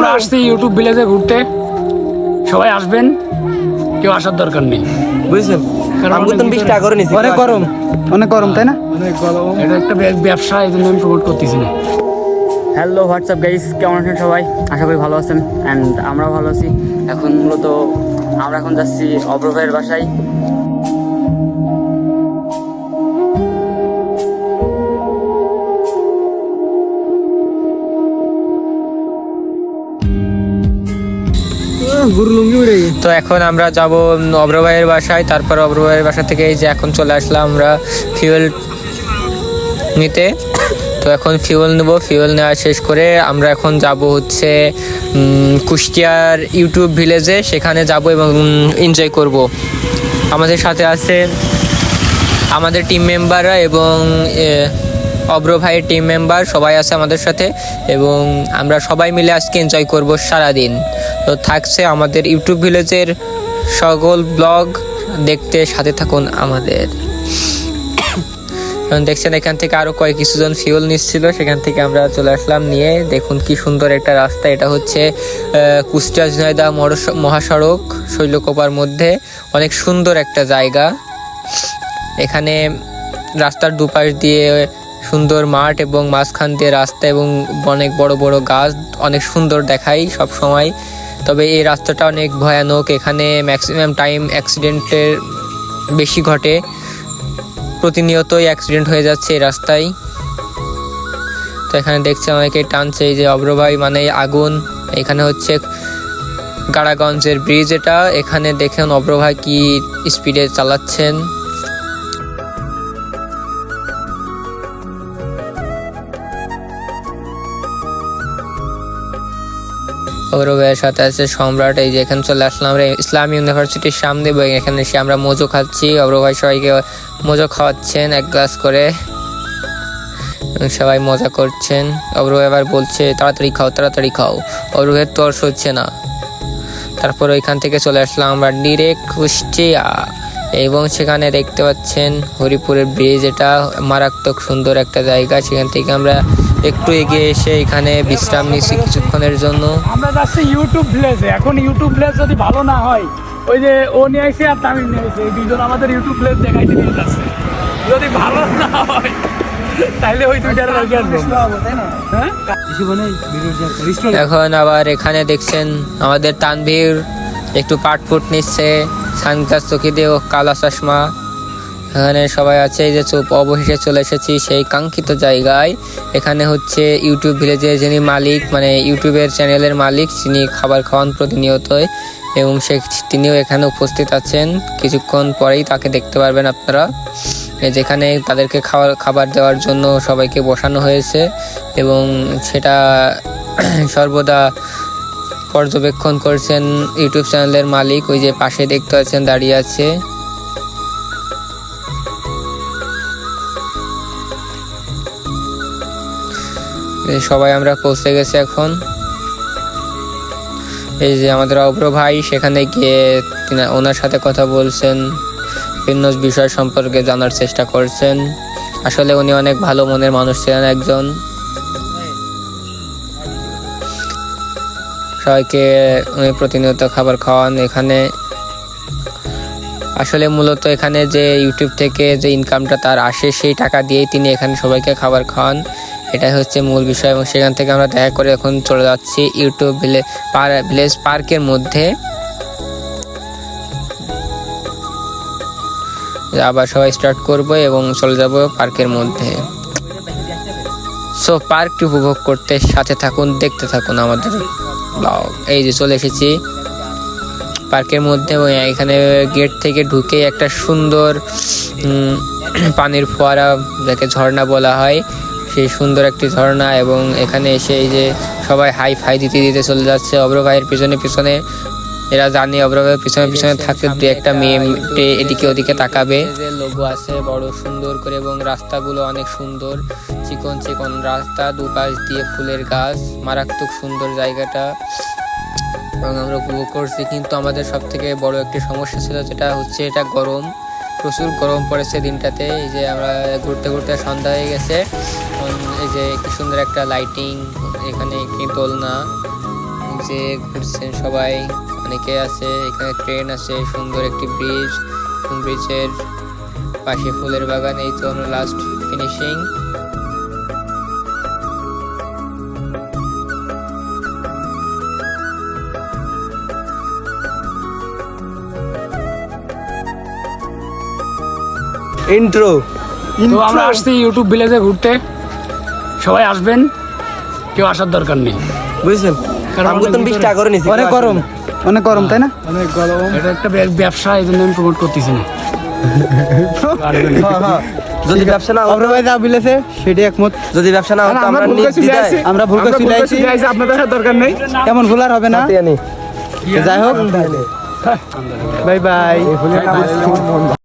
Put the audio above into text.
আমরা আসছি ইউটিউব ভিলেজে ঘুরতে, সবাই আসবেন, কেউ আসার দরকার নেই, বুঝছেন? আমি তো 20 টাকা করে নিছি। অনেক গরম তাই না? এটা একটা ব্যবসা, এই জন্য আমি প্রমোট করতেছি না। হ্যালো হোয়াটসঅ্যাপ গাইস, কেমন আছেন সবাই? আশা করি ভালো আছেন অ্যান্ড আমরাও ভালো আছি। এখন মূলত আমরা এখন যাচ্ছি অব্র ভাইয়ের বাসায়। তো এখন আমরা যাব অব্র ভাইয়ের বাসায়, তারপর অব্র ভাইয়ের বাসা থেকে এই যে এখন চলে আসলাম আমরা ফিউয়েল নিতে। তো এখন ফিউয়েল নেব, ফিউয়েল নেওয়া শেষ করে আমরা এখন যাব হচ্ছে কুষ্টিয়ার ইউটিউব ভিলেজে, সেখানে যাব এবং এনজয় করব। আমাদের সাথে আছে আমাদের টিম মেম্বাররা এবং অব্র ভাইয়ের টিম মেম্বার সবাই আছে আমাদের সাথে, এবং আমরা সবাই মিলে আজকে এনজয় করব সারাদিন। তো থাকছে আমাদের ইউটিউব ভিলেজের সকল ব্লগ দেখতে, সাথে থাকুন আমাদের। দেখছেন এখান থেকে আরো কয়েক কিছুজন ফিউল নিচ্ছিল, সেখান থেকে আমরা চলে আসলাম নিয়ে। দেখুন কি সুন্দর একটা রাস্তা, এটা হচ্ছে কুষ্টিয়া ঝিনাইদহ মহাসড়ক শৈলকুপার মধ্যে, অনেক সুন্দর একটা জায়গা। এখানে রাস্তার দুপাশ দিয়ে সুন্দর মাঠ এবং মাঝখান দিয়ে রাস্তা এবং অনেক বড় বড় গাছ, অনেক সুন্দর দেখায় সব সময়। তবে এই রাস্তাটা অনেক ভয়ানক, এখানে ম্যাক্সিমাম টাইম অ্যাক্সিডেন্টের বেশি ঘটে, প্রতিনিয়তই অ্যাক্সিডেন্ট হয়ে যাচ্ছে এই রাস্তায়। তো এখানে দেখছি অনেকে টানছে, এই যে অব্র ভাই মানে আগুন। এখানে হচ্ছে গাড়াগঞ্জের ব্রিজ, এটা এখানে দেখেন অব্র ভাই কি স্পিডে চালাচ্ছেন। অব্র ভাইয়ের সাথে আছে সম্রাট। এই যে এখানে চলে আসলাম আমরা ইসলামী ইউনিভার্সিটির সামনে, এখানে এসে আমরা মজো খাচ্ছি। অব্র ভাই সবাইকে মজা খাওয়াচ্ছেন এক গ্লাস করে, সবাই মজা করছেন। অব্র ভাই আবার বলছে তাড়াতাড়ি খাও তাড়াতাড়ি খাও, অব্র ভাইয়ের তর্স হচ্ছে না। তারপর ওইখান থেকে চলে আসলাম আমরা ডিরেক্ট কুষ্টিয়া, এবং সেখানে দেখতে পাচ্ছেন হরিপুরের ব্রিজ, এটা মারাত্মক সুন্দর একটা জায়গা। সেখান থেকে আমরা একটু এগিয়ে এসে এখানে বিশ্রাম নিচ্ছি কিছুক্ষণের জন্য। আমরা যাচ্ছি ইউটিউব ভিলেজে। এখন ইউটিউব ভিলেজ যদি ভালো না হয়, ওই যে ও নিয়ে আসছে আর তামিল নিয়ে আসছে, এই দুজন আমাদের ইউটিউব ভিলেজ দেখাইতে নিয়ে যাচ্ছে। যদি ভালো না হয় তাহলে ওই দুইটার আগে আসবো, হ্যাঁ? এখন আবার এখানে দেখছেন আমাদের তানভীর একটু পাটফুট নিচ্ছে, সানগ্লাস চোখে দিয়ে কালা চশমা। এখানে সবাই আছে, এই যে চুপ অবশেষে চলে এসেছি সেই কাঙ্ক্ষিত জায়গায়। এখানে হচ্ছে ইউটিউব ভিলেজের যিনি মালিক, মানে ইউটিউবের চ্যানেলের মালিক, তিনি খাবার খাওয়ান প্রতিনিয়তই, এবং তিনিও এখানে উপস্থিত আছেন। কিছুক্ষণ পরেই তাকে দেখতে পারবেন আপনারা, যেখানে তাদেরকে খাবার দেওয়ার জন্য সবাইকে বসানো হয়েছে, এবং সেটা সর্বদা পর্যবেক্ষণ করছেন ইউটিউব চ্যানেলের মালিক। ওই যে পাশে দেখতে পাচ্ছেন দাঁড়িয়ে আছে। সবাই আমরা পৌঁছে গেছি এখন। এই যে আমাদের অব্র ভাই সেখানে গিয়ে ওনার সাথে কথা বলছেন, বিভিন্ন বিষয় সম্পর্কে জানার চেষ্টা করছেন। আসলে উনি অনেক ভালো মনের মানুষ ছিলেন একজন। সবাইকে উনি প্রতিনিয়ত খাবার খাওয়ান এখানে। আসলে মূলত এখানে যে ইউটিউব থেকে যে ইনকামটা তার আসে, সেই টাকা দিয়েই তিনি এখানে সবাইকে খাবার খাওয়ান, এটাই হচ্ছে মূল বিষয়। এবং সেখান থেকে আমরা দেখা করে এখন চলে যাচ্ছি ইউটিউব ভিলেজ পার্কের মধ্যে। আবার সবাই স্টার্ট করব এবং চলে যাব পার্কের মধ্যে। সো পার্কটি উপভোগ করতে সাথে থাকুন, দেখতে থাকুন আমাদের ব্লগ। এই যে চলে এসেছি পার্কের মধ্যে, এখানে গেট থেকে ঢুকে একটা সুন্দর পানির ফোয়ারা, যাকে ঝর্ণা বলা হয়, সেই সুন্দর একটি ঝর্ণা। এবং এখানে এসে এই যে সবাই হাই ফাই দিতে দিতে চলে যাচ্ছে অব্র ভাইয়ের পিছনে পিছনে। এরা জানি অব্র ভাইয়ের পিছনে পিছনে থাকতে দু একটা মেয়ে এদিকে ওদিকে তাকাবে। যে লোগো আছে বড় সুন্দর করে, এবং রাস্তাগুলো অনেক সুন্দর, চিকন চিকন রাস্তা, দুপাশ দিয়ে ফুলের গাছ, মারাত্মক সুন্দর জায়গাটা, এবং আমরা উপভোগ করছি। কিন্তু আমাদের সব থেকে বড় একটি সমস্যা ছিল, যেটা হচ্ছে এটা গরম, প্রচুর গরম পড়েছে দিনটাতে। এই যে আমরা ঘুরতে ঘুরতে সন্ধ্যা হয়ে গেছে, এই যে কি সুন্দর একটা লাইটিং, এখানে একটি দোলনা, যে ঘুরছেন সবাই, অনেকে আছে এখানে, ট্রেন আছে, সুন্দর একটি ব্রিজ, ব্রিজের পাশে ফুলের বাগান। এই তো আমরা লাস্ট ফিনিশিং। ইন্ট্রো। তো আমরা আসছি ইউটিউব ভিলেজে ঘুরতে, সবাই আসবেন, কেউ আসার দরকার নেই, বুঝছেন? কারণ আমি তো 20 টাকা করে নিছি। অনেক গরম, অনেক গরম তাই না? এটা একটা ব্যবসা, এই জন্য আমি প্রমোট করতেছি না। যদি ব্যবসা না হতো, আমরা ভাই যা বিলেছে সেটাই একমত। যদি ব্যবসা না হতো আমরা নির্দ্বিধায় আমরা ভুল করে চলে আইছি, আপনাদের দরকার নেই। এমন ভুল আর হবে না। আনি। যাই হোক, বাই বাই।